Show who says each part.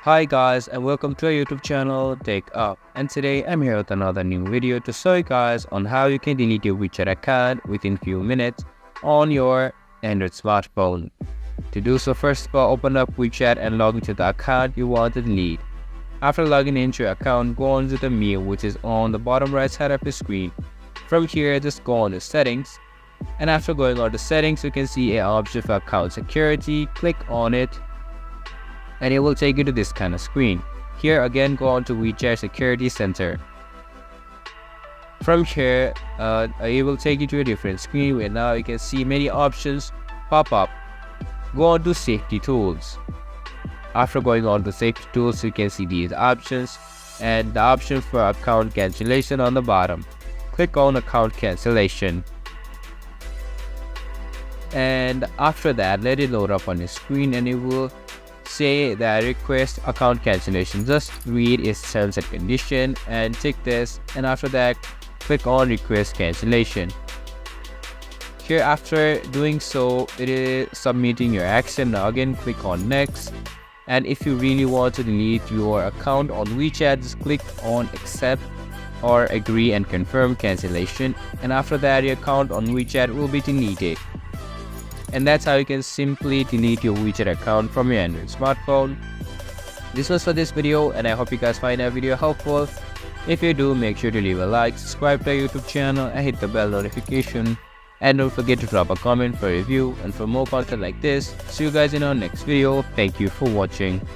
Speaker 1: Hi guys, and welcome to our YouTube channel TechUp, and today I'm here with another new video to show you guys on how you can delete your Wechat account within few minutes on your Android smartphone. To do so, first of all, open up Wechat and log into the account you want to delete. After logging into your account, go on to the menu which is on the bottom right side of your screen. From here, just go on to settings, and after going on to settings, you can see an option for account security. Click on it and it will take you to this kind of screen. Here again, go on to Wechat Security Center. From here, it will take you to a different screen where now you can see many options pop up. Go on to Safety Tools. After going on to Safety Tools, you can see these options and the option for account cancellation on the bottom. Click on Account Cancellation. And after that, let it load up on your screen and it will say that request account cancellation. Just read its terms and condition and tick this, and after that click on request cancellation. Here, after doing so, it is submitting your action. Now again, click on next, and if you really want to delete your account on Wechat, just click on accept or agree and confirm cancellation, and after that your account on Wechat will be deleted. And that's how you can simply delete your Wechat account from your Android smartphone. This was for this video, and I hope you guys find that video helpful. If you do, make sure to leave a like, subscribe to our YouTube channel and hit the bell notification. And don't forget to drop a comment for a review and for more content like this. See you guys in our next video. Thank you for watching.